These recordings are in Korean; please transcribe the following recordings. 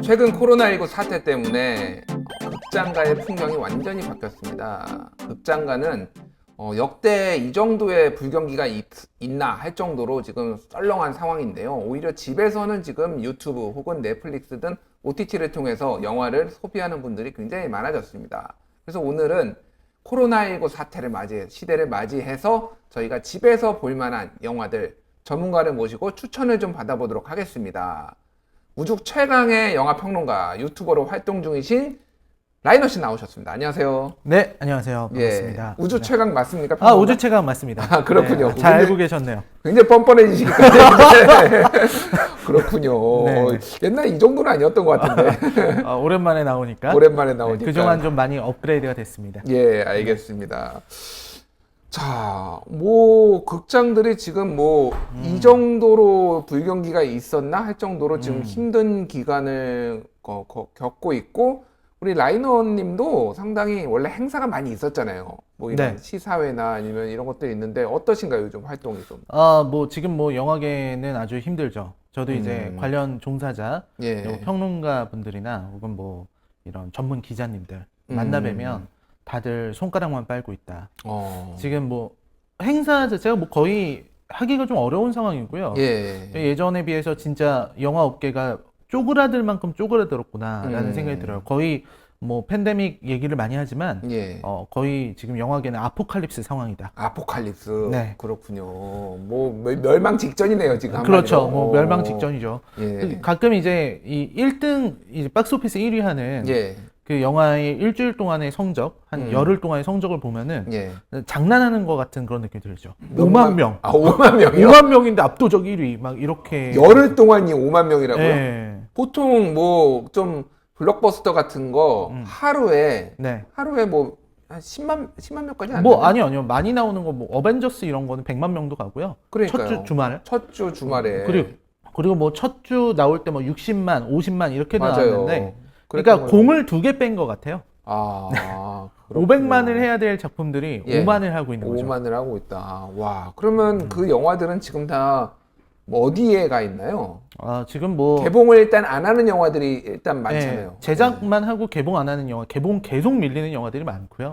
최근 코로나19 사태 때문에 극장가의 풍경이 완전히 바뀌었습니다. 극장가는 역대 이 정도의 불경기가 있나 할 정도로 지금 썰렁한 상황인데요. 오히려 집에서는 지금 유튜브 혹은 넷플릭스 등 OTT를 통해서 영화를 소비하는 분들이 굉장히 많아졌습니다. 그래서 오늘은 코로나19 시대를 맞이해서 저희가 집에서 볼 만한 영화들 전문가를 모시고 추천을 좀 받아보도록 하겠습니다. 우주 최강의 영화 평론가, 유튜버로 활동 중이신 라이너 씨 나오셨습니다. 안녕하세요. 네, 안녕하세요. 반갑습니다. 우주 네. 최강 맞습니까? 아, 우주 최강 맞습니다. 아, 그렇군요. 네, 잘 알고 계셨네요. 굉장히 뻔뻔해지시기 때문에. 그렇군요. 네. 옛날에 이 정도는 아니었던 것 같은데. 오랜만에 나오니까. 오랜만에 나오니까. 네, 그동안 좀 많이 업그레이드가 됐습니다. 예, 알겠습니다. 자, 극장들이 지금 이 정도로 불경기가 있었나 할 정도로 지금 힘든 기간을 겪고 있고, 우리 라이너 님도 상당히 원래 행사가 많이 있었잖아요. 이런 네. 시사회나 아니면 이런 것들이 있는데 어떠신가요? 요즘 활동이 좀? 지금 영화계는 아주 힘들죠. 저도 이제 관련 종사자, 예. 그리고 평론가 분들이나 혹은 이런 전문 기자님들 만나 뵈면 다들 손가락만 빨고 있다. 지금 행사 자체가 거의 하기가 좀 어려운 상황이고요. 예. 예전에 비해서 진짜 영화 업계가 쪼그라들 만큼 쪼그라들었구나라는 생각이 들어요. 거의 팬데믹 얘기를 많이 하지만 예. 거의 지금 영화계는 아포칼립스 상황이다. 아포칼립스. 네. 그렇군요. 멸망 직전이네요, 지금. 그렇죠. 한마디로. 멸망 직전이죠. 예. 가끔 이제 이 1등 이제 박스오피스 1위 하는 예. 그 영화의 일주일 동안의 성적, 한 열흘 동안의 성적을 보면은 예. 장난하는 것 같은 그런 느낌이 들죠. 5만 명. 아, 5만 명이요? 5만 명인데 압도적 1위. 막 이렇게. 열흘 동안이 5만 명이라고요? 예. 보통 좀 블록버스터 같은 거 하루에 네. 한 10만 명까지 안 되나요? 아니요. 많이 나오는 거 어벤져스 이런 거는 100만 명도 가고요. 그러니까요. 첫 주 주말. 첫 주 주말에. 그리고 첫 주 나올 때 60만, 50만 이렇게도 맞아요. 나왔는데 그러니까 공을 2개 뺀 것 같아요. 아, 500만을 해야 될 작품들이 예. 5만을 하고 있는 거죠. 5만을 하고 있다. 와, 그러면 그 영화들은 지금 다 어디에 가 있나요? 지금 개봉을 일단 안 하는 영화들이 일단 많잖아요. 네, 제작만 하고 개봉 안 하는 영화, 개봉 계속 밀리는 영화들이 많고요.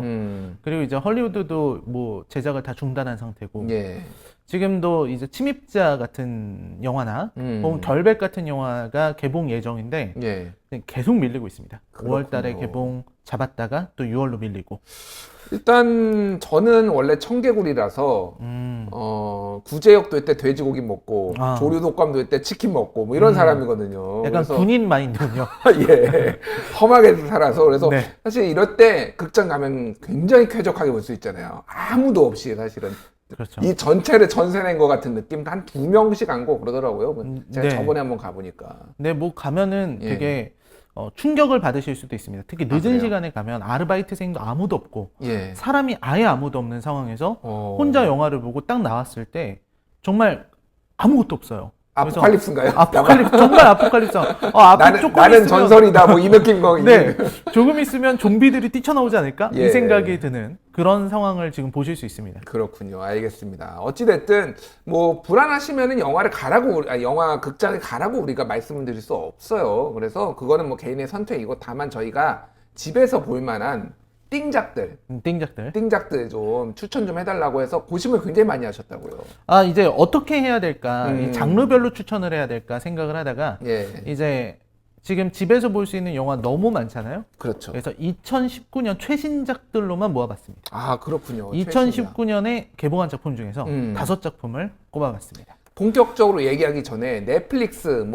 그리고 이제 헐리우드도 제작을 다 중단한 상태고. 예. 지금도 이제 침입자 같은 영화나 혹은 결백 같은 영화가 개봉 예정인데 예. 계속 밀리고 있습니다. 그렇군요. 5월 달에 개봉 잡았다가 또 6월로 밀리고. 일단 저는 원래 청개구리라서 구제역 될 때 돼지고기 먹고 조류독감 될 때 치킨 먹고 이런 사람이거든요. 약간 군인 마인드군요. 예, 험하게 살아서 그래서 네. 사실 이럴 때 극장 가면 굉장히 쾌적하게 볼 수 있잖아요. 아무도 없이 사실은. 그렇죠. 이 전체를 전세 낸 것 같은 느낌 한 2명씩 앉고 그러더라고요. 제가 네. 저번에 한번 가보니까. 네, 가면은 예. 되게 충격을 받으실 수도 있습니다. 특히 늦은 그래요? 시간에 가면 아르바이트생도 아무도 없고 예. 사람이 아예 아무도 없는 상황에서 혼자 영화를 보고 딱 나왔을 때 정말 아무것도 없어요. 아포칼립스인가요? 정말 아포칼립스. 나는 전설이다 이 느낌 거. 네, 조금 있으면 좀비들이 뛰쳐나오지 않을까? 예. 이 생각이 드는 그런 상황을 지금 보실 수 있습니다. 그렇군요. 알겠습니다. 어찌됐든 불안하시면은 영화 극장에 가라고 우리가 말씀을 드릴 수 없어요. 그래서 그거는 개인의 선택이고 다만 저희가 집에서 볼 만한 띵작들 좀 추천 좀 해달라고 해서 고심을 굉장히 많이 하셨다고요. 이제 어떻게 해야 될까? 이 장르별로 추천을 해야 될까 생각을 하다가 예. 이제 지금 집에서 볼 수 있는 영화 너무 많잖아요. 그렇죠. 그래서 2019년 최신작들로만 모아봤습니다. 아, 그렇군요. 2019년에 개봉한 작품 중에서 5작품을 꼽아봤습니다. 본격적으로 얘기하기 전에 넷플릭스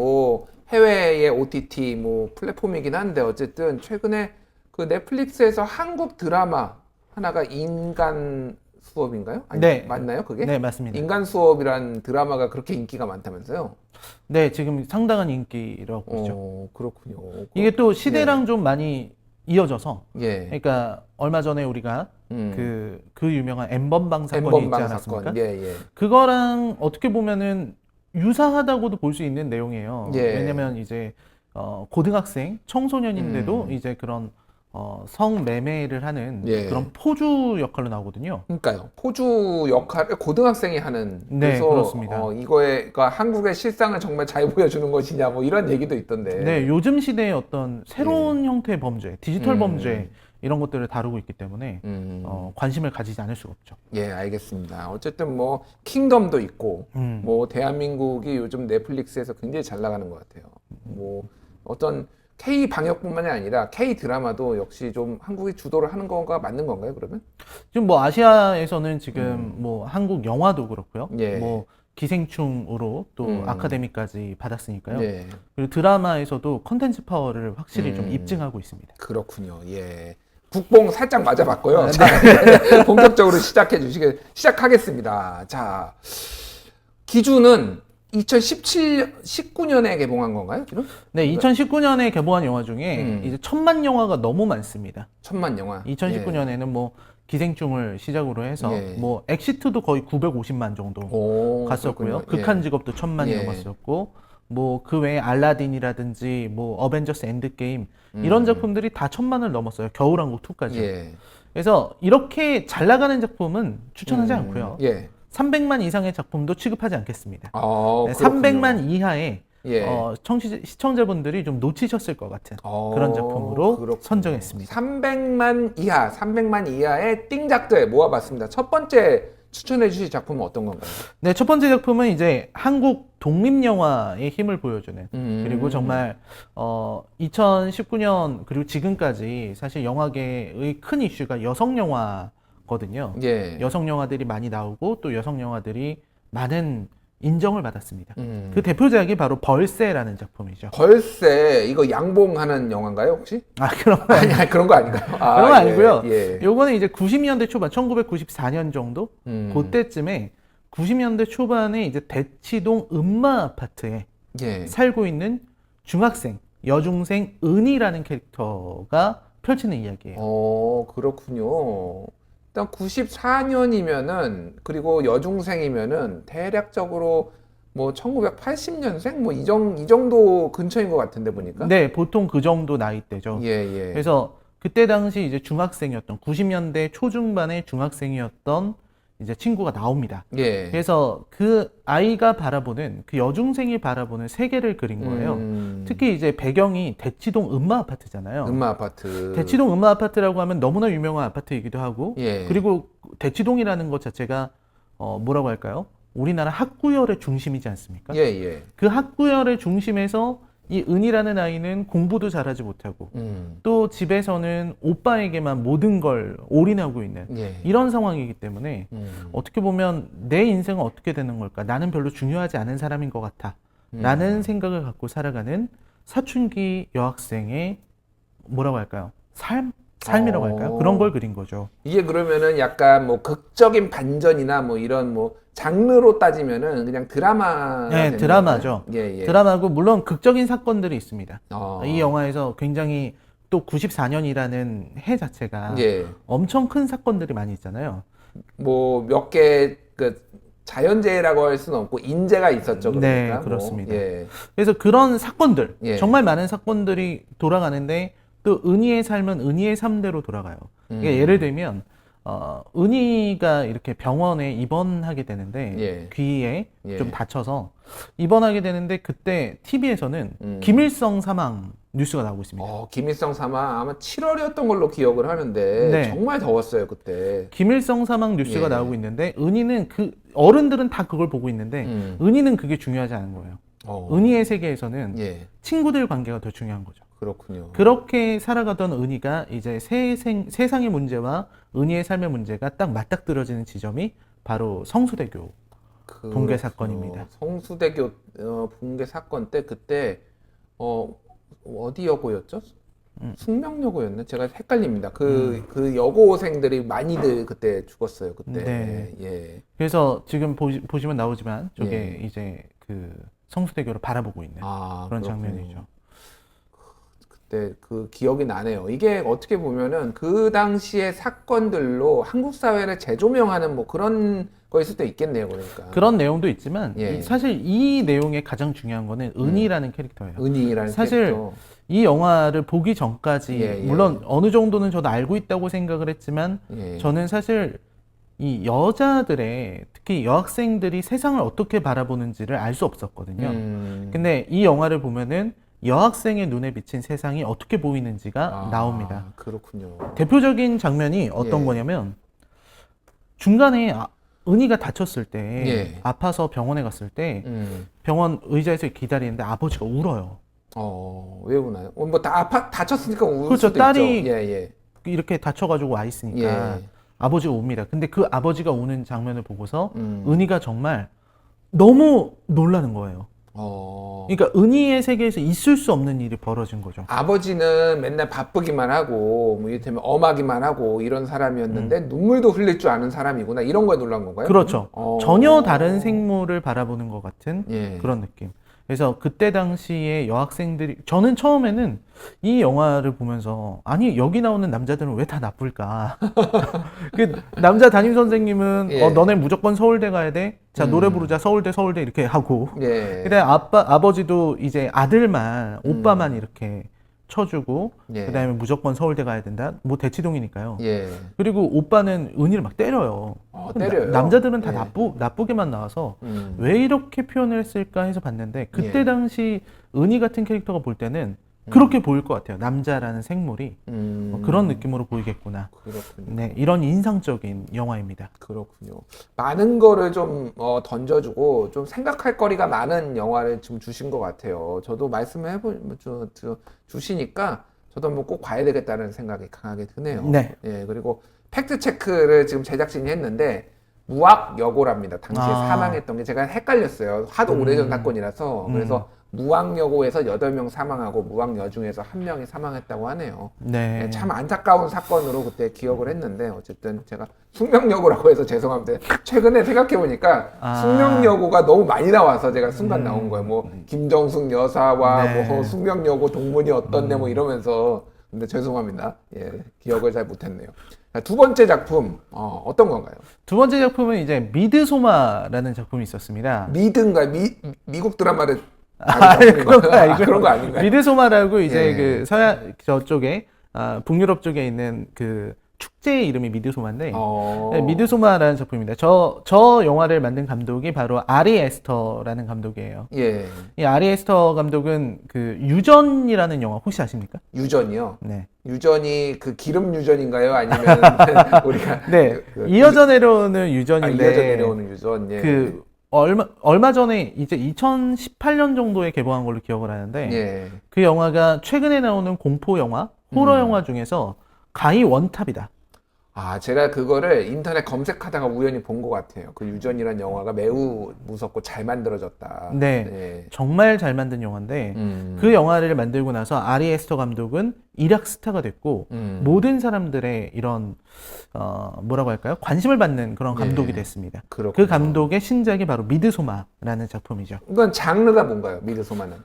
해외의 OTT 플랫폼이긴 한데 어쨌든 최근에 그 넷플릭스에서 한국 드라마 하나가 인간 수업인가요? 네. 맞나요, 그게? 네, 맞습니다. 인간 수업이란 드라마가 그렇게 인기가 많다면서요? 네, 지금 상당한 인기라고 보죠. 그렇군요. 이게 또 시대랑 좀 많이 이어져서, 예. 그러니까 얼마 전에 우리가 그 유명한 N번방 사건이 있지 않았습니까? 예. 그거랑 어떻게 보면은 유사하다고도 볼 수 있는 내용이에요. 예. 왜냐면 이제 고등학생, 청소년인데도 이제 그런 성매매를 하는 예. 그런 포주 역할로 나오거든요. 그러니까요. 포주 역할을 고등학생이 하는. 네, 그래서 그렇습니다. 이거가 한국의 실상을 정말 잘 보여주는 것이냐 뭐 이런 얘기도 있던데. 네, 요즘 시대의 어떤 새로운 형태의 범죄, 디지털 범죄 이런 것들을 다루고 있기 때문에 관심을 가지지 않을 수가 없죠. 예, 알겠습니다. 어쨌든 뭐 킹덤도 있고 뭐 대한민국이 요즘 넷플릭스에서 굉장히 잘 나가는 것 같아요. 뭐 어떤 K 방역뿐만이 아니라 K 드라마도 역시 좀 한국이 주도를 하는 거가 맞는 건가요, 그러면? 지금 뭐 아시아에서는 지금 뭐 한국 영화도 그렇고요. 예. 뭐 기생충으로 또 아카데미까지 받았으니까요. 예. 그리고 드라마에서도 컨텐츠 파워를 확실히 좀 입증하고 있습니다. 그렇군요. 예. 국뽕 살짝 맞아봤고요. 자, 본격적으로 시작하겠습니다. 자, 기준은 19년에 개봉한 건가요, 기준? 네, 2019년에 개봉한 영화 중에 이제 1000만 영화가 너무 많습니다. 1000만 영화. 2019년에는 뭐 기생충을 시작으로 해서 예. 뭐 엑시트도 거의 950만 정도 오, 갔었고요. 그렇군요. 극한 직업도 1000만 예. 넘었었고 뭐 그 외에 알라딘이라든지 뭐 어벤져스 엔드게임 이런 작품들이 다 1000만을 넘었어요. 겨울왕국 2까지. 예. 그래서 이렇게 잘 나가는 작품은 추천하지 않고요. 예. 300만 이상의 작품도 취급하지 않겠습니다. 네, 그렇군요. 300만 이하의 예. 시청자분들이 좀 놓치셨을 것 같은 그런 작품으로 그렇군요. 선정했습니다. 300만 이하의 띵작들 모아봤습니다. 첫 번째 추천해 주실 작품은 어떤 건가요? 네, 첫 번째 작품은 이제 한국 독립영화의 힘을 보여주는 그리고 정말 2019년 그리고 지금까지 사실 영화계의 큰 이슈가 여성 영화거든요. 예. 여성 영화들이 많이 나오고 또 여성 영화들이 많은 인정을 받았습니다. 그 대표작이 바로 벌새라는 작품이죠. 벌새 이거 양봉하는 영화인가요 혹시? 아, 그런 거 아니 그런 거 아닌가요? 아, 그런 거 아니고요. 예. 요거는 이제 90년대 초반, 1994년 정도 그때쯤에 90년대 초반에 이제 대치동 음마 아파트에 예. 살고 있는 중학생, 여중생 은희라는 캐릭터가 펼치는 이야기예요. 그렇군요. 일단 94년이면은 그리고 여중생이면은 대략적으로 뭐 1980년생 뭐 이 정도 근처인 것 같은데 보니까. 네, 보통 그 정도 나이대죠. 예, 예. 그래서 그때 당시 이제 중학생이었던 90년대 초중반의 중학생이었던 이제 친구가 나옵니다. 예. 그래서 그 아이가 바라보는 그 여중생이 바라보는 세계를 그린 거예요. 특히 이제 배경이 대치동 음마 아파트잖아요. 음마 아파트. 대치동 음마 아파트라고 하면 너무나 유명한 아파트이기도 하고, 예. 그리고 대치동이라는 것 자체가 뭐라고 할까요? 우리나라 학구열의 중심이지 않습니까? 예, 예. 그 학구열의 중심에서 이 은이라는 아이는 공부도 잘하지 못하고 또 집에서는 오빠에게만 모든 걸 올인하고 있는 예. 이런 상황이기 때문에 어떻게 보면 내 인생은 어떻게 되는 걸까? 나는 별로 중요하지 않은 사람인 것 같아. 라는 생각을 갖고 살아가는 사춘기 여학생의 뭐라고 할까요? 삶이라고 할까요? 그런 걸 그린 거죠. 이게 그러면은 약간 뭐 극적인 반전이나 뭐 이런 뭐 장르로 따지면은 그냥 드라마. 네, 드라마죠. 예, 예. 드라마고 물론 극적인 사건들이 있습니다. 어. 이 영화에서 굉장히 또 94년이라는 해 자체가 예. 엄청 큰 사건들이 많이 있잖아요. 뭐 몇 개 그 자연재해라고 할 수는 없고 인재가 있었죠. 그러니까 네, 뭐. 그렇습니다. 예. 그래서 그런 사건들, 예. 정말 많은 사건들이 돌아가는데 또 은희의 삶은 은희의 삶대로 돌아가요. 그러니까 예를 들면 은희가 이렇게 병원에 입원하게 되는데 예. 귀에 예. 좀 다쳐서 입원하게 되는데 그때 TV에서는 김일성 사망 뉴스가 나오고 있습니다. 김일성 사망 아마 7월이었던 걸로 기억을 하는데 네. 정말 더웠어요 그때. 김일성 사망 뉴스가 예. 나오고 있는데 은희는 그 어른들은 다 그걸 보고 있는데 은희는 그게 중요하지 않은 거예요. 은희의 세계에서는 예. 친구들 관계가 더 중요한 거죠. 그렇군요. 그렇게 살아가던 은희가 이제 세상의 문제와 은희의 삶의 문제가 딱 맞닥뜨려지는 지점이 바로 성수대교 붕괴 사건입니다. 성수대교 붕괴 사건 때 그때 어디 여고였죠? 숙명여고였나? 제가 헷갈립니다. 그 여고생들이 많이들 그때 죽었어요. 그때. 네. 예. 그래서 지금 보시면 나오지만 저게 예. 이제 그 성수대교를 바라보고 있는 그런 그렇군요. 장면이죠. 그때 그 기억이 나네요. 이게 어떻게 보면은 그 당시의 사건들로 한국 사회를 재조명하는 뭐 그런 거일 수도 있겠네요. 그러니까. 그런 내용도 있지만 예. 사실 이 내용의 가장 중요한 거는 은희라는 캐릭터예요. 은희라는 사실 캐릭터. 이 영화를 보기 전까지 예, 예. 물론 어느 정도는 저도 알고 있다고 생각을 했지만 예. 저는 사실 이 여자들의 특히 여학생들이 세상을 어떻게 바라보는지를 알 수 없었거든요. 근데 이 영화를 보면은 여학생의 눈에 비친 세상이 어떻게 보이는지가 나옵니다. 그렇군요. 대표적인 장면이 어떤 예. 거냐면 중간에 은희가 다쳤을 때 예. 아파서 병원에 갔을 때 병원 의자에서 기다리는데 아버지가 울어요. 왜 우나요? 뭐 다쳤으니까 울 그렇죠. 수도 딸이 있죠. 예, 이렇게 다쳐가지고 와 있으니까 예. 아버지가 웁니다. 근데 그 아버지가 우는 장면을 보고서 은희가 정말 너무 놀라는 거예요. 그러니까 은희의 세계에서 있을 수 없는 일이 벌어진 거죠. 아버지는 맨날 바쁘기만 하고 뭐 이를테면 엄하기만 하고 이런 사람이었는데 눈물도 흘릴 줄 아는 사람이구나 이런 거에 놀란 건가요? 그렇죠. 전혀 다른 생물을 바라보는 것 같은 예. 그런 느낌. 그래서 그때 당시에 여학생들이 저는 처음에는 이 영화를 보면서 아니 여기 나오는 남자들은 왜 다 나쁠까? 그 남자 담임 선생님은 예. 너네 무조건 서울대 가야 돼. 자 노래 부르자 서울대 이렇게 하고. 예. 그다음에 아버지도 이제 아들만 오빠만 이렇게 쳐주고 예. 그다음에 무조건 서울대 가야 된다. 뭐 대치동이니까요. 예. 그리고 오빠는 은희를 막 때려요. 때려요? 남자들은 다 예. 나쁘게만 나와서 음. 왜 이렇게 표현을 했을까 해서 봤는데 그때 예. 당시 은희 같은 캐릭터가 볼 때는 그렇게 보일 것 같아요. 남자라는 생물이 그런 느낌으로 보이겠구나. 그렇군요. 네, 이런 인상적인 영화입니다. 그렇군요. 많은 거를 좀 던져주고 좀 생각할 거리가 많은 영화를 좀 주신 것 같아요. 저도 말씀을 주시니까 저도 한번 꼭 봐야 되겠다는 생각이 강하게 드네요. 네. 예, 그리고 팩트 체크를 지금 제작진이 했는데 무학여고랍니다. 당시에 사망했던 게 제가 헷갈렸어요. 하도 오래전 사건이라서. 그래서 무학여고에서 8명 사망하고 무학여중에서 1명이 사망했다고 하네요. 네. 네, 참 안타까운 사건으로 그때 기억을 했는데 어쨌든 제가 숙명여고라고 해서 죄송합니다. 최근에 생각해보니까 숙명여고가 너무 많이 나와서 제가 순간 나온 거예요. 뭐 김정숙 여사와 네. 뭐 숙명여고 동문이 어떻네 뭐 이러면서 근데 죄송합니다. 예, 기억을 잘 못했네요. 자, 두 번째 작품 어떤 건가요? 두 번째 작품은 이제 미드소마라는 작품이 있었습니다. 미드인가요? 미국 드라마를 그런 거 아니고요. 그런 거 아닌가요? 미드소마라고 이제 예. 그 서양 저쪽에 북유럽 쪽에 있는 그 축제의 이름이 미드소마인데 네, 미드소마라는 작품입니다. 저 영화를 만든 감독이 바로 아리 에스터라는 감독이에요. 예. 이 아리 에스터 감독은 그 유전이라는 영화 혹시 아십니까? 유전이요? 네. 유전이 그 기름 유전인가요? 아니면 우리가 네. 이어져 내려오는 유전인데 이어져 내려오는 유전. 예. 그 얼마 전에 이제 2018년 정도에 개봉한 걸로 기억을 하는데 예. 그 영화가 최근에 나오는 공포 영화, 호러 영화 중에서 가히 원탑이다. 제가 그거를 인터넷 검색하다가 우연히 본 것 같아요. 그 유전이라는 영화가 매우 무섭고 잘 만들어졌다. 네. 예. 정말 잘 만든 영화인데 그 영화를 만들고 나서 아리 에스터 감독은 일약 스타가 됐고 모든 사람들의 이런 뭐라고 할까요? 관심을 받는 그런 감독이 예. 됐습니다. 그렇군요. 그 감독의 신작이 바로 미드소마라는 작품이죠. 이건 장르가 뭔가요? 미드소마는?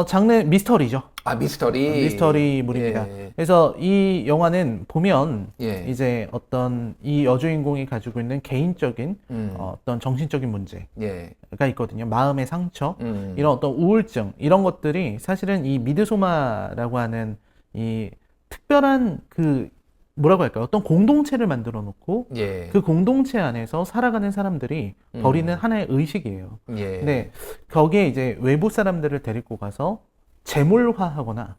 장르 미스터리죠. 미스터리물입니다. 예. 그래서 이 영화는 보면 예. 이제 어떤 이 여주인공이 가지고 있는 개인적인 어떤 정신적인 문제가 예. 있거든요. 마음의 상처, 이런 어떤 우울증, 이런 것들이 사실은 이 미드소마라고 하는 이 특별한 그 뭐라고 할까요? 어떤 공동체를 만들어 놓고 예. 그 공동체 안에서 살아가는 사람들이 벌이는 하나의 의식이에요. 예. 근데 거기에 이제 외부 사람들을 데리고 가서 제물화하거나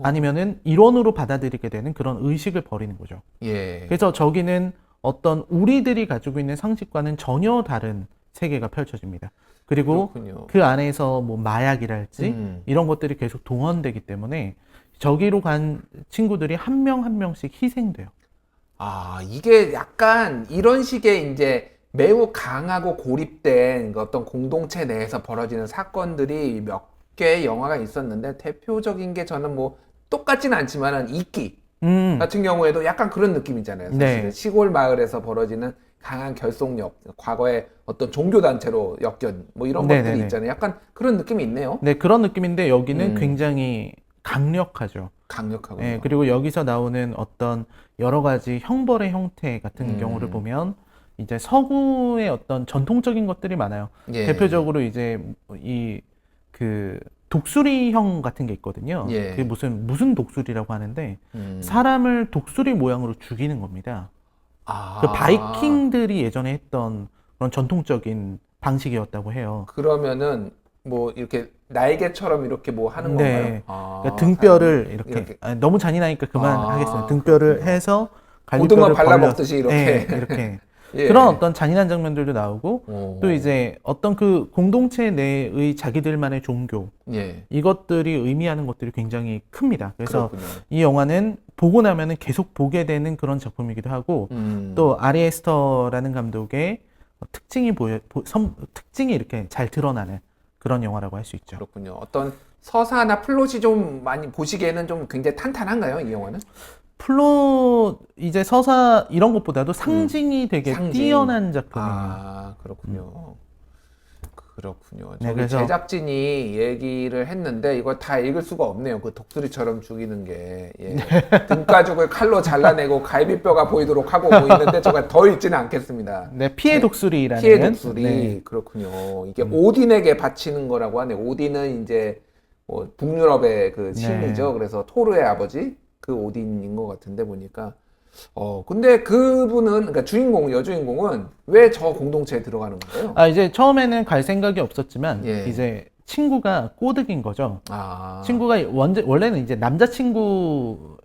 아니면은 일원으로 받아들이게 되는 그런 의식을 벌이는 거죠. 예. 그래서 저기는 어떤 우리들이 가지고 있는 상식과는 전혀 다른 세계가 펼쳐집니다. 그리고 그렇군요. 그 안에서 뭐 마약이랄지 이런 것들이 계속 동원되기 때문에 저기로 간 친구들이 한 명 한 명씩 희생돼요. 이게 약간 이런 식의 이제 매우 강하고 고립된 그 어떤 공동체 내에서 벌어지는 사건들이 몇 개의 영화가 있었는데 대표적인 게 저는 뭐 똑같진 않지만은 이끼 같은 경우에도 약간 그런 느낌이잖아요. 사실은 네. 시골 마을에서 벌어지는 강한 결속력, 과거에 어떤 종교단체로 엮인 뭐 이런 네네네. 것들이 있잖아요. 약간 그런 느낌이 있네요. 네, 그런 느낌인데 여기는 굉장히 강력하죠. 강력하고. 네, 그리고 여기서 나오는 어떤 여러 가지 형벌의 형태 같은 경우를 보면 이제 서구의 어떤 전통적인 것들이 많아요. 예. 대표적으로 이제 이 그 독수리형 같은 게 있거든요. 예. 그게 무슨 독수리라고 하는데 사람을 독수리 모양으로 죽이는 겁니다. 그 바이킹들이 예전에 했던 그런 전통적인 방식이었다고 해요. 그러면은 뭐 이렇게 날개처럼 이렇게 뭐 하는 네. 건가요? 그러니까 등뼈를 사람이 이렇게 너무 잔인하니까 그만하겠습니다. 등뼈를 그렇군요. 해서 고등어 갈비뼈를 발라먹듯이 이렇게. 네, 이렇게 예. 그런 어떤 잔인한 장면들도 나오고 오. 또 이제 어떤 그 공동체 내의 자기들만의 종교 예. 이것들이 의미하는 것들이 굉장히 큽니다. 그래서 그렇군요. 이 영화는 보고 나면은 계속 보게 되는 그런 작품이기도 하고 또 아리 에스터라는 감독의 특징이 이렇게 잘 드러나는 그런 영화라고 할 수 있죠. 그렇군요. 어떤 서사나 플롯이 좀 많이 보시기에는 좀 굉장히 탄탄한가요, 이 영화는? 플롯 이제 서사 이런 것보다도 상징이 되게 상징. 뛰어난 작품이에요. 아, 그렇군요. 그렇군요. 네, 저기 그래서 제작진이 얘기를 했는데 이거 다 읽을 수가 없네요. 그 독수리처럼 죽이는 게. 예. 등가죽을 칼로 잘라내고 갈비뼈가 보이도록 하고 뭐 있는데 제가 더 읽지는 않겠습니다. 네, 피해 독수리라는 피해 독수리. 네. 그렇군요. 이게 오딘에게 바치는 거라고 하네요. 오딘은 이제 뭐 북유럽의 그 신이죠. 그래서 토르의 아버지 그 오딘인 것 같은데 보니까. 근데 그분은, 그러니까 여주인공은 왜 저 공동체에 들어가는 거예요? 이제 처음에는 갈 생각이 없었지만 예. 이제 친구가 꼬드긴 거죠. 아. 친구가 원래는 이제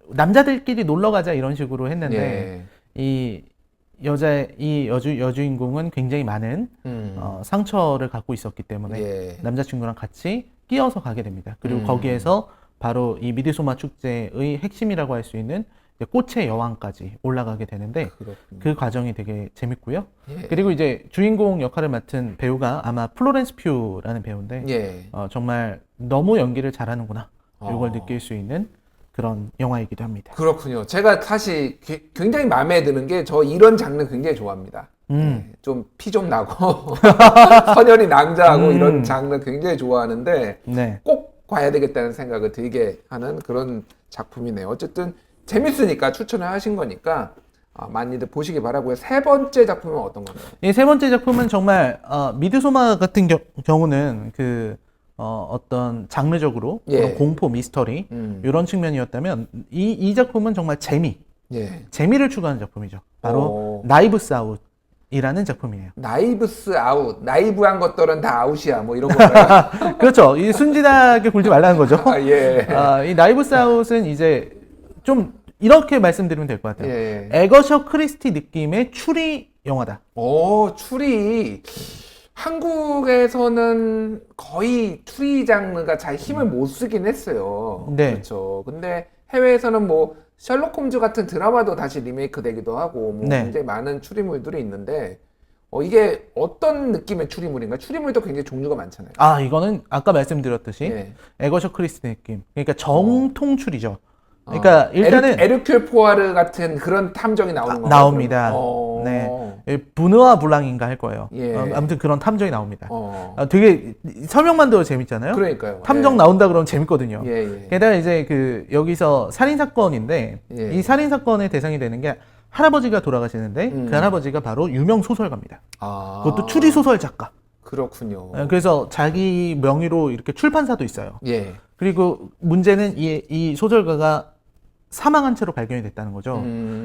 남자들끼리 놀러 가자 이런 식으로 했는데 예. 이 여주인공은 굉장히 많은 상처를 갖고 있었기 때문에 예. 남자친구랑 같이 끼어서 가게 됩니다. 그리고 거기에서 바로 이 미드소마 축제의 핵심이라고 할 수 있는 이제 꽃의 여왕까지 올라가게 되는데 그렇군요. 그 과정이 되게 재밌고요. 예. 그리고 이제 주인공 역할을 맡은 배우가 아마 플로렌스 퓨라는 배우인데 예. 정말 너무 연기를 잘하는구나 이걸 느낄 수 있는 그런 영화이기도 합니다. 그렇군요. 제가 사실 굉장히 마음에 드는 게 저 이런 장르 굉장히 좋아합니다. 좀 피 좀 나고 선열이 낭자하고 이런 장르 굉장히 좋아하는데 네. 꼭 봐야 되겠다는 생각을 들게 하는 그런 작품이네요. 어쨌든 재밌으니까 추천을 하신 거니까 많이들 보시기 바라고요. 세 번째 작품은 어떤 건가요? 이 세 번째 작품은 정말 미드소마 같은 경우는 어떤 장르적으로 예. 그런 공포 미스터리 이런 측면이었다면 이 작품은 정말 재미를 추구하는 작품이죠. 바로 나이브스 아웃이라는 작품이에요. 나이브스 아웃, 나이브한 것들은 다 아웃이야, 뭐 이런 건가요? 그렇죠. 이 순진하게 굴지 말라는 거죠. 예. 이 나이브스 아웃은 이제 좀 이렇게 말씀드리면 될 것 같아요. 예. 에거셔 크리스티 느낌의 추리 영화다. 추리. 한국에서는 거의 추리 장르가 잘 힘을 못 쓰긴 했어요. 네. 그렇죠. 근데 해외에서는 뭐 셜록 홈즈 같은 드라마도 다시 리메이크 되기도 하고 뭐 네. 굉장히 많은 추리물들이 있는데 이게 어떤 느낌의 추리물인가? 추리물도 굉장히 종류가 많잖아요. 이거는 아까 말씀드렸듯이 예. 에거셔 크리스티 느낌. 그러니까 정통 추리죠. 그러니까 일단은 에르큘 포아르 같은 그런 탐정이 나오는 건가요? 나옵니다. 네. 부느와 블랑인가 할 거예요. 예. 아무튼 그런 탐정이 나옵니다. 되게 설명만 들어도 재밌잖아요. 그러니까요. 탐정 예. 나온다 그러면 재밌거든요. 예. 게다가 이제 여기서 살인 사건인데 예. 이 살인 사건의 대상이 되는 게 할아버지가 돌아가시는데 그 할아버지가 바로 유명 소설가입니다. 그것도 추리 소설 작가. 그렇군요. 그래서 자기 명의로 이렇게 출판사도 있어요. 예. 그리고 문제는 이 소설가가 사망한 채로 발견이 됐다는 거죠.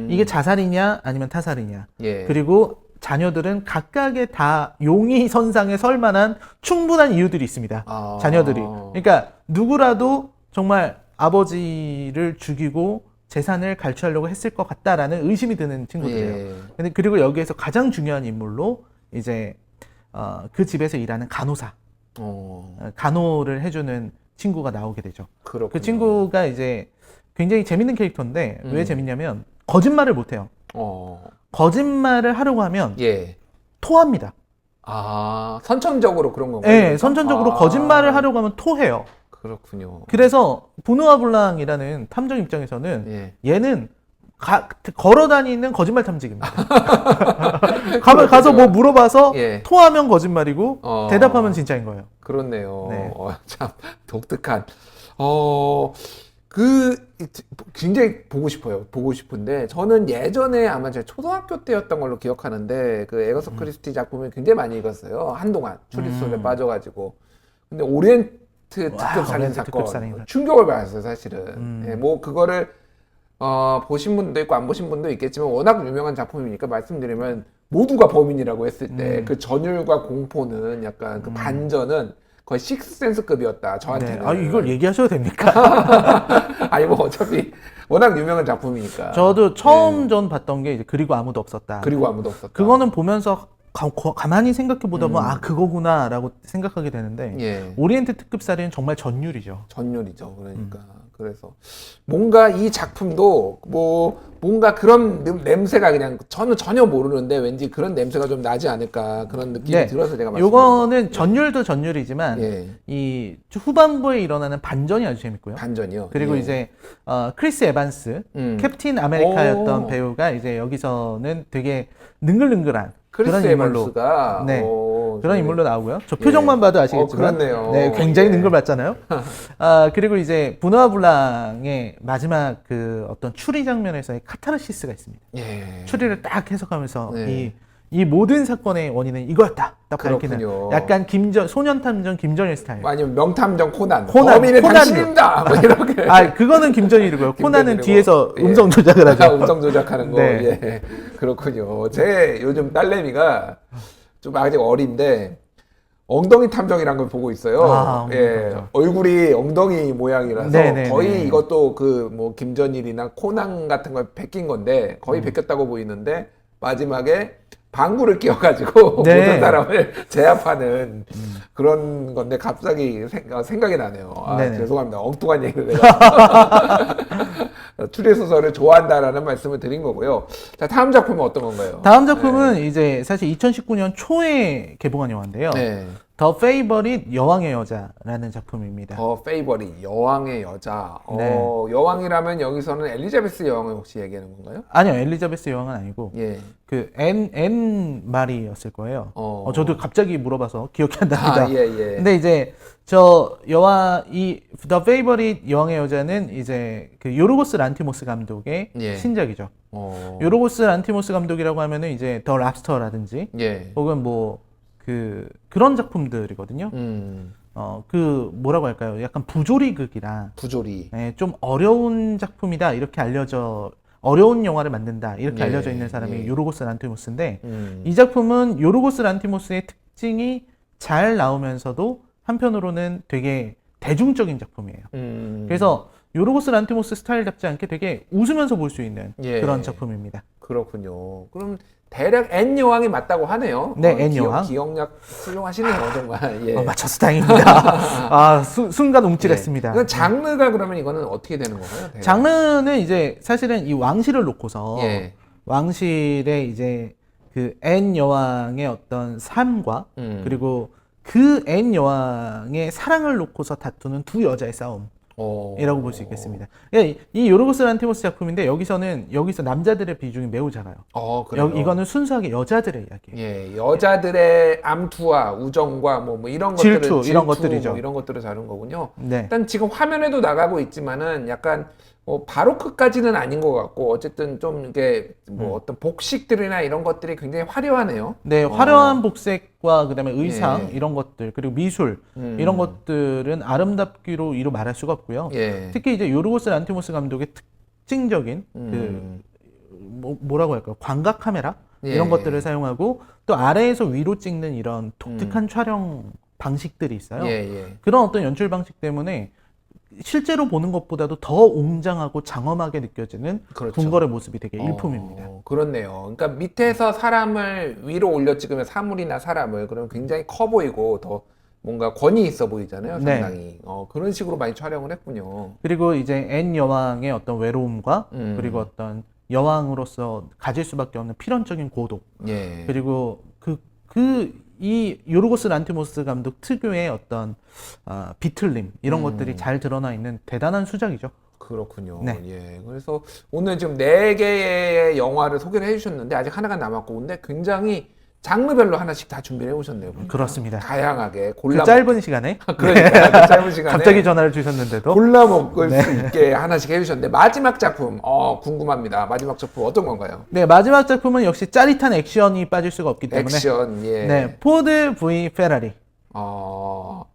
이게 자살이냐 아니면 타살이냐. 예. 그리고 자녀들은 각각의 다 용의선상에 설 만한 충분한 이유들이 있습니다. 자녀들이. 그러니까 누구라도 정말 아버지를 죽이고 재산을 갈취하려고 했을 것 같다라는 의심이 드는 친구들이에요. 예. 그리고 여기에서 가장 중요한 인물로 이제 그 집에서 일하는 간호사, 간호를 해주는 친구가 나오게 되죠. 그렇군요. 그 친구가 이제 굉장히 재밌는 캐릭터인데 왜 재밌냐면 거짓말을 못해요. 거짓말을 하려고 하면 예. 토합니다. 선천적으로 그런 건가요? 네, 선천적으로 거짓말을 하려고 하면 토해요. 그렇군요. 그래서 부누아 블랑이라는 탐정 입장에서는 예. 얘는 걸어다니는 거짓말 탐지기입니다. 가서 뭐 물어봐서 예. 토하면 거짓말이고 대답하면 진짜인 거예요. 그렇네요. 네. 참 독특한. 굉장히 보고 싶어요. 보고 싶은데 저는 예전에 아마 제가 초등학교 때였던 걸로 기억하는데 그 에거서 크리스티 작품을 굉장히 많이 읽었어요. 한동안 추리 속에 빠져가지고. 근데 특급 살인 오렌지 사건 특급 살인 사건. 충격을 받았어요, 사실은. 예, 뭐 그거를 보신 분도 있고 안 보신 분도 있겠지만 워낙 유명한 작품이니까 말씀드리면 모두가 범인이라고 했을 때 그 전율과 공포는 약간 그 반전은 거의 식스센스급이었다 네. 저한테는. 아, 이걸 얘기하셔도 됩니까? 아니 뭐 어차피 워낙 유명한 작품이니까. 저도 처음 전 봤던 게 이제 그리고 아무도 없었다. 그리고 아무도 없었다. 그거는 보면서 가만히 생각해 보다 보면 아 그거구나라고 생각하게 되는데 예. 오리엔트 특급 살인은 정말 전율이죠. 전율이죠. 그러니까 그래서 뭔가 이 작품도 뭐 뭔가 그런 냄새가 그냥 저는 전혀 모르는데 왠지 그런 냄새가 좀 나지 않을까 그런 느낌이 네. 들어서 제가 요거는 전율도 전율이지만 예. 이 후반부에 일어나는 반전이 아주 재밌고요. 반전이요. 그리고 예. 이제 크리스 에반스 캡틴 아메리카였던 배우가 이제 여기서는 되게 능글능글한 크리스 그런 인물로 에반스가 네. 그런 인물로 나오고요. 저 예. 표정만 봐도 아시겠지만 그렇네요. 네, 굉장히 예. 능글맞잖아요. 그리고 이제 부누아 블랑의 마지막 그 어떤 추리 장면에서의 카타르시스가 있습니다. 예. 추리를 딱 해석하면서 네. 이 모든 사건의 원인은 이거였다. 딱 밝히는 그렇군요. 약간 소년탐정 김전일 스타일. 아니면 명탐정 코난. 코난, 범인은 코난도. 당신입니다. 뭐 이렇게. 아, 그거는 김전일이고요. 코난은 김전일이고. 뒤에서 예. 음성 조작을 하죠. 음성 조작하는 거. 네. 예. 그렇군요. 제 요즘 딸내미가 좀 아직 어린데 엉덩이 탐정이란 걸 보고 있어요. 아, 엉덩이 예. 탐정. 얼굴이 엉덩이 모양이라서 네네네. 거의 이것도 그 뭐 김전일이나 코난 같은 걸 베낀 건데 거의 베꼈다고 보이는데 마지막에 방구를 끼워가지고 네. 모든 사람을 제압하는 그런 건데 갑자기 생각이 나네요. 아, 네네. 죄송합니다. 엉뚱한 얘기를 내가 추리 소설을 좋아한다라는 말씀을 드린 거고요. 자, 다음 작품은 어떤 건가요? 다음 작품은 이제 사실 2019년 초에 개봉한 영화인데요. 네. 더 페이버릿 여왕의 여자라는 작품입니다. 더 페이버릿 여왕의 여자. 네. 여왕이라면 여기서는 엘리자베스 여왕을 혹시 얘기하는 건가요? 아니요, 엘리자베스 여왕은 아니고 예. 그 앤 마리였을 거예요. 저도 갑자기 물어봐서 기억이 안 납니다. 예, 예. 근데 이제 이 더 페이버릿 여왕의 여자는 이제 그 요르고스 란티모스 감독의 예. 신작이죠. 요르고스 란티모스 감독이라고 하면은 이제 더 랍스터라든지 예. 혹은 뭐 그런 작품들이거든요. 그 뭐라고 할까요? 약간 부조리극이라 부조리. 좀 어려운 작품이다 이렇게 어려운 영화를 만든다 이렇게 예, 알려져 있는 사람이 예. 요르고스 란티모스인데 이 작품은 요르고스 란티모스의 특징이 잘 나오면서도 한편으로는 되게 대중적인 작품이에요. 그래서 요르고스 란티모스 스타일답지 않게 되게 웃으면서 볼 수 있는 예. 그런 작품입니다. 그렇군요. 그럼 대략 앤 여왕이 맞다고 하네요. 네, 앤 여왕. 기억력 훌륭하시네요, 정말. 예. 맞춰서 다행입니다. 순간 움찔했습니다. 이건 장르가 그러면 이거는 어떻게 되는 건가요? 대략? 장르는 이제 사실은 이 왕실을 놓고서 예. 왕실의 이제 그 앤 여왕의 어떤 삶과 그리고 그 앤 여왕의 사랑을 놓고서 다투는 두 여자의 싸움이라고 볼 수 있겠습니다. 이 요르고스 란티모스 작품인데 여기서 남자들의 비중이 매우 작아요. 그래요? 이거는 순수하게 여자들의 이야기예요. 예, 여자들의 암투와 우정과 뭐 이런 질투, 것들을 이런 것들이죠. 뭐 이런 것들을 다룬 거군요. 네. 일단 지금 화면에도 나가고 있지만은 약간 바로크까지는 아닌 것 같고 어쨌든 좀 이게 뭐 어떤 복식들이나 이런 것들이 굉장히 화려하네요. 네, 화려한 복색과 그다음에 의상 예. 이런 것들 그리고 미술 이런 것들은 아름답기로 이루 말할 수가 없고요. 예. 특히 이제 요르고스 란티모스 감독의 특징적인 뭐라고 할까요? 광각 카메라 이런 예. 것들을 사용하고 또 아래에서 위로 찍는 이런 독특한 촬영 방식들이 있어요. 예. 그런 어떤 연출 방식 때문에 실제로 보는 것보다도 더 웅장하고 장엄하게 느껴지는 그렇죠. 궁궐의 모습이 되게 일품입니다. 그렇네요. 그러니까 밑에서 사람을 위로 올려 찍으면 사물이나 사람을 그러면 굉장히 커 보이고 더 뭔가 권위 있어 보이잖아요. 네. 상당히. 그런 식으로 많이 촬영을 했군요. 그리고 이제 앤 여왕의 어떤 외로움과 그리고 어떤 여왕으로서 가질 수밖에 없는 필연적인 고독 예. 그리고 이 요르고스 란티모스 감독 특유의 어떤 비틀림 이런 것들이 잘 드러나 있는 대단한 수작이죠. 그렇군요. 네. 예. 그래서 오늘 지금 4개의 영화를 소개를 해주셨는데 아직 하나가 남았고 근데 굉장히 장르별로 하나씩 다 준비를 해오셨네요. 보니까. 그렇습니다. 다양하게 그 골라 짧은 시간에 그러니까 그 짧은 시간에 갑자기 전화를 주셨는데도 골라 먹을 수 있게 하나씩 해주셨는데 마지막 작품 궁금합니다. 마지막 작품 어떤 건가요? 네, 마지막 작품은 역시 짜릿한 액션이 빠질 수가 없기 때문에 액션. 예. 네, 포드 V 페라리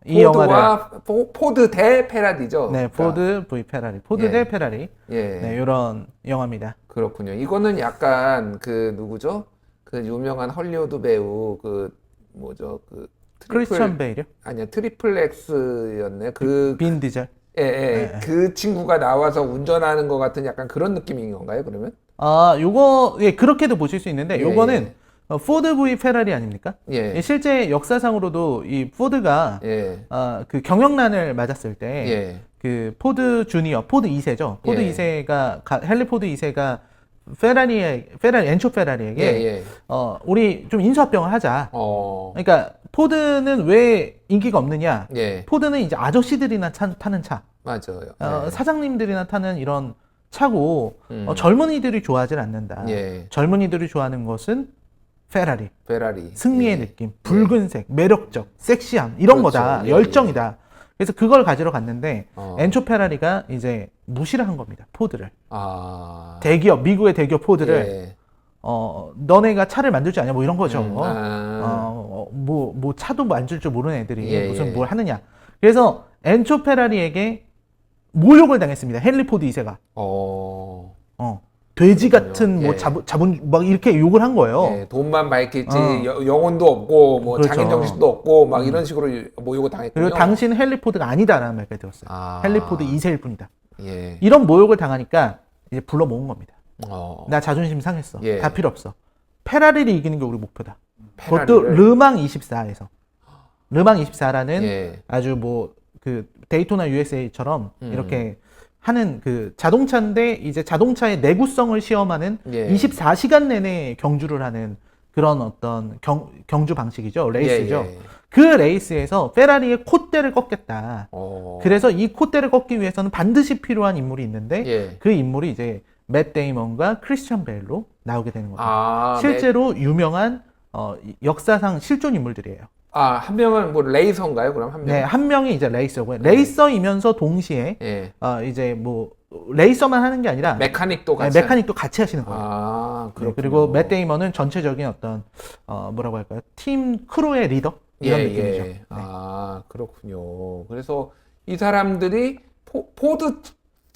이 영화를 포드와 포드 대 페라리죠. 네, 그러니까. 포드 v 페라리, 포드 예. 대 페라리. 예. 네, 이런 영화입니다. 그렇군요. 이거는 약간 그 누구죠? 그 유명한 헐리우드 배우 그 뭐죠? 그 크리스천 베일이요? 아니야 트리플 X였네. 그 빈 디젤. 예, 예. 네. 그 친구가 나와서 운전하는 것 같은 약간 그런 느낌인 건가요? 그러면? 아, 요거 예, 그렇게도 보실 수 있는데 예, 요거는 포드 v 페라리 아닙니까? 예. 실제 역사상으로도 이 포드가 예. 그 경영난을 맞았을 때 예. 그 포드 주니어, 포드 2세죠. 포드 예. 2세가 헨리 포드 2세가 엔초 페라리에게 예, 예. 우리 좀 인수합병을 하자. 그러니까 포드는 왜 인기가 없느냐? 예. 포드는 이제 아저씨들이나 타는 차, 맞아요. 예. 사장님들이나 타는 이런 차고 음. 젊은이들이 좋아하질 않는다. 예. 젊은이들이 좋아하는 것은 페라리, 페라리. 승리의 예. 느낌, 붉은색, 매력적, 섹시함 이런 그렇죠. 거다, 예, 열정이다. 그래서 그걸 가지러 갔는데 엔초 엔초 페라리가 이제 무시를 한 겁니다. 포드를. 아. 대기업, 미국의 대기업 포드를 예. 너네가 차를 만들 줄 아냐 뭐 이런 거죠. 아. 차도 만들 줄 모르는 애들이 예, 무슨 예. 뭘 하느냐. 그래서 엔초 페라리에게 모욕을 당했습니다. 헨리 포드 2세가. 돼지 같은 뭐 예. 자본 막 이렇게 욕을 한 거예요. 예, 돈만 밝힐지 영혼도 없고 뭐 그렇죠. 장인 정신도 없고 막 이런 식으로 모욕을 당했군요. 그리고 당신은 헨리 포드가 아니다라는 말까지 들었어요. 아. 헨리 포드 2세일 뿐이다. 예. 이런 모욕을 당하니까 이제 불러 모은 겁니다. 어. 나 자존심 상했어. 예. 다 필요 없어. 페라리를 이기는 게 우리 목표다. 그것도 페라리를? 르망 24에서. 르망 24라는 예. 아주 뭐 그 데이토나 USA처럼 음. 이렇게 하는 그 자동차인데 이제 자동차의 내구성을 시험하는 예. 24시간 내내 경주를 하는 그런 어떤 경주 방식이죠. 레이스죠. 예, 예. 그 레이스에서 페라리의 콧대를 꺾겠다. 그래서 이 콧대를 꺾기 위해서는 반드시 필요한 인물이 있는데 예. 그 인물이 이제 맷 데이먼과 크리스천 베일로 나오게 되는 거죠. 아, 실제로 유명한 역사상 실존 인물들이에요. 한 명은 뭐 레이서인가요? 그럼 한 명? 네, 한 명이 이제 레이서고요. 레이서이면서 동시에 예. 이제 뭐 레이서만 하는 게 아니라 메카닉도 네, 같이. 메카닉도 같이 하시는 거예요. 아, 네, 그렇군요. 그리고 맷 데이먼은 전체적인 어떤 뭐라고 할까요? 팀 크루의 리더 이런 느낌이죠. 네. 아, 그렇군요. 그래서 이 사람들이 포드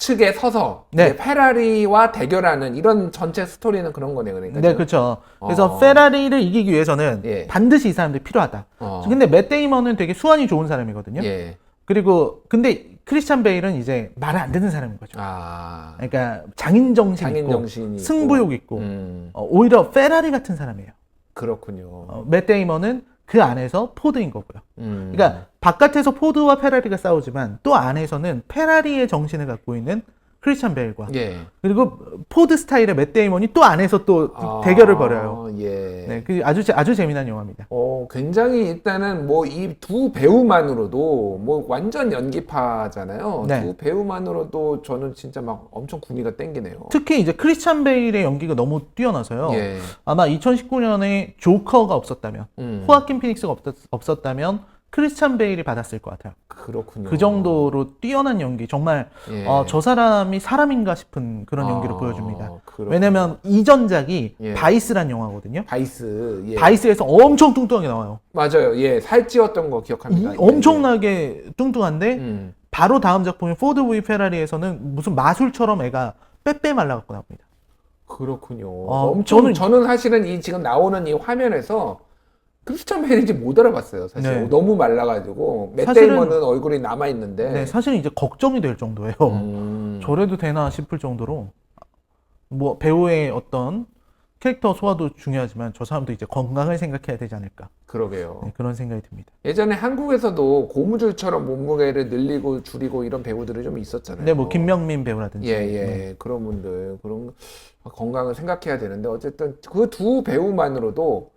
측에 서서 네. 이제 페라리와 대결하는 이런 전체 스토리는 그런 거네요. 그러니까. 네, 그렇죠. 그래서 페라리를 이기기 위해서는 예. 반드시 이 사람들이 필요하다. 근데 맷 데이먼은 되게 수완이 좋은 사람이거든요. 예. 그리고 근데 크리스찬 베일은 이제 말을 안 듣는 사람인 거죠. 아. 그러니까 장인 정신 장인 있고 정신이 승부욕 있고 음. 오히려 페라리 같은 사람이에요. 그렇군요. 맷 데이먼은 그 안에서 포드인 거고요. 그러니까 바깥에서 포드와 페라리가 싸우지만 또 안에서는 페라리의 정신을 갖고 있는 크리스찬 베일과 예. 그리고 포드 스타일의 맷 데이먼이 또 안에서 또 대결을 벌여요. 예. 네, 그 아주 재미난 영화입니다. 굉장히 일단은 뭐 이 두 배우만으로도 뭐 완전 연기파잖아요. 네. 두 배우만으로도 저는 진짜 막 엄청 군의가 땡기네요. 특히 이제 크리스찬 베일의 연기가 너무 뛰어나서요. 예. 아마 2019년에 조커가 없었다면, 호아킨 피닉스가 없었다면 크리스찬 베일이 받았을 것 같아요. 그렇군요. 그 정도로 뛰어난 연기, 정말 예. 저 사람이 사람인가 싶은 그런 연기를 보여줍니다. 그렇군요. 왜냐면 이전작이 예. 바이스란 영화거든요. 바이스. 예. 바이스에서 엄청 뚱뚱하게 나와요. 맞아요. 예. 살찌웠던 거 기억합니다. 엄청나게 뚱뚱한데 음. 바로 다음 작품인 포드 v 페라리에서는 무슨 마술처럼 애가 빼빼 말라갖고 나옵니다. 그렇군요. 저는 저는 사실은 이 지금 나오는 이 화면에서 크리스찬 베일인지 못 알아봤어요. 사실 네. 너무 말라가지고 맷 사실은- 데이먼은 얼굴이 남아 있는데. 네, 사실은 이제 걱정이 될 정도예요. 저래도 되나 싶을 정도로 뭐 배우의 어떤 캐릭터 소화도 중요하지만 저 사람도 이제 건강을 생각해야 되지 않을까. 그러게요. 네, 그런 생각이 듭니다. 예전에 한국에서도 고무줄처럼 몸무게를 늘리고 줄이고 이런 배우들이 좀 있었잖아요. 네, 뭐 김명민 배우라든지. 예, 네. 그런 분들 그런 건강을 생각해야 되는데 어쨌든 그 두 배우만으로도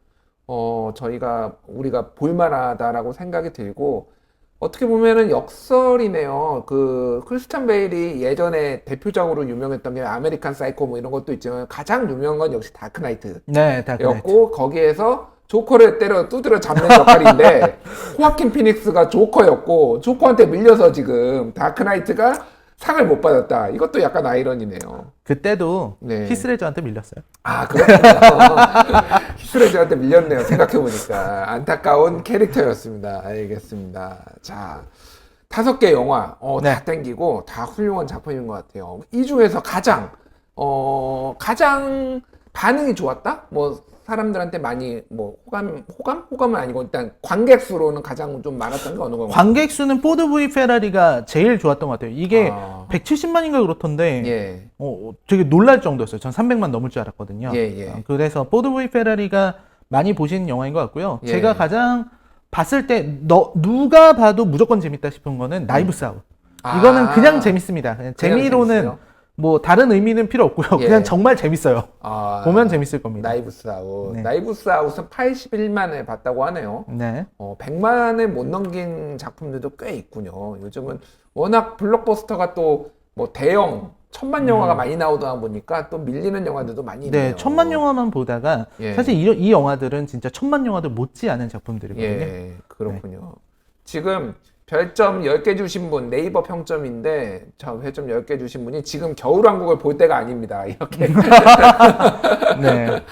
우리가 볼만하다라고 생각이 들고 어떻게 보면은 역설이네요. 그 크리스찬 베일이 예전에 대표적으로 유명했던 게 아메리칸 사이코 뭐 이런 것도 있지만 가장 유명한 건 역시 다크나이트였고 네, 다크나이트. 거기에서 조커를 두드려 잡는 역할인데 호아킨 피닉스가 조커였고 조커한테 밀려서 지금 다크나이트가 상을 못 받았다. 이것도 약간 아이러니네요. 그때도 네. 히스레저한테 밀렸어요. 아, 그렇군요. 스트레이트한테 밀렸네요. 생각해보니까. 안타까운 캐릭터였습니다. 알겠습니다. 자, 5개 영화, 네. 다 땡기고, 다 훌륭한 작품인 것 같아요. 이 중에서 가장 반응이 좋았다? 뭐, 사람들한테 많이, 뭐, 호감은 아니고, 일단 관객 수로는 가장 좀 많았던 게 어느 건가요? 관객 수는 포드 v 페라리가 제일 좋았던 것 같아요. 이게 아. 170만인가 그렇던데, 예. 되게 놀랄 정도였어요. 전 300만 넘을 줄 알았거든요. 예. 그래서 포드 v 페라리가 많이 보신 영화인 것 같고요. 예. 제가 가장 봤을 때, 누가 봐도 무조건 재밌다 싶은 거는 나이브스 아웃. 이거는 그냥 재밌습니다. 그냥 재미로는 재밌어요? 뭐 다른 의미는 필요 없고요. 예. 그냥 정말 재밌어요. 아, 보면 재밌을 겁니다. 나이브스 아웃. 네. 나이브스 아웃은 81만에 봤다고 하네요. 네. 100만에 못 넘긴 작품들도 꽤 있군요. 요즘은 워낙 블록버스터가 또 뭐 대형, 1000만 영화가 많이 나오다 보니까 또 밀리는 영화들도 많이 있네요. 네, 1000만 영화만 보다가 예. 사실 이 영화들은 진짜 1000만 영화들 못지 않은 작품들이거든요. 예, 그렇군요. 지금 별점 10개 주신 분, 네이버 평점인데, 저 별점 10개 주신 분이 지금 겨울왕국을 볼 때가 아닙니다. 이렇게 네.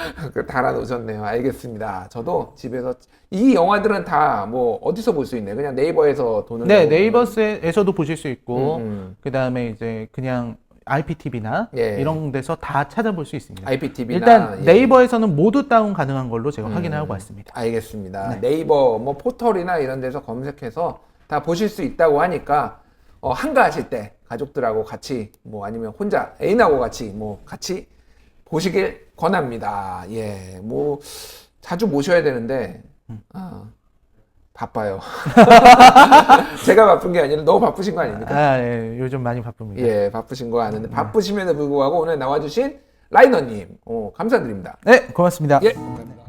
달아놓으셨네요. 알겠습니다. 저도 집에서, 이 영화들은 다 뭐, 어디서 볼 수 있나요? 그냥 네이버에서 돈을 네, 내고 네이버스에서도 보실 수 있고, 음. 그 다음에 이제 그냥 IPTV나 예. 이런 데서 다 찾아볼 수 있습니다. IPTV나 일단 네이버에서는 모두 다운 가능한 걸로 제가 확인하고 왔습니다. 알겠습니다. 네이버 뭐 포털이나 이런 데서 검색해서 다 보실 수 있다고 하니까 한가하실 때 가족들하고 같이 뭐 아니면 혼자 애인하고 같이 뭐 같이 보시길 권합니다. 예, 뭐 자주 모셔야 되는데 바빠요. 제가 바쁜 게 아니라 너무 바쁘신 거 아닙니까? 예, 요즘 많이 바쁩니다. 예, 바쁘신 거 아는데 바쁘심에도 불구하고 오늘 나와주신 라이너님 감사드립니다. 네, 고맙습니다. 예, 감사합니다.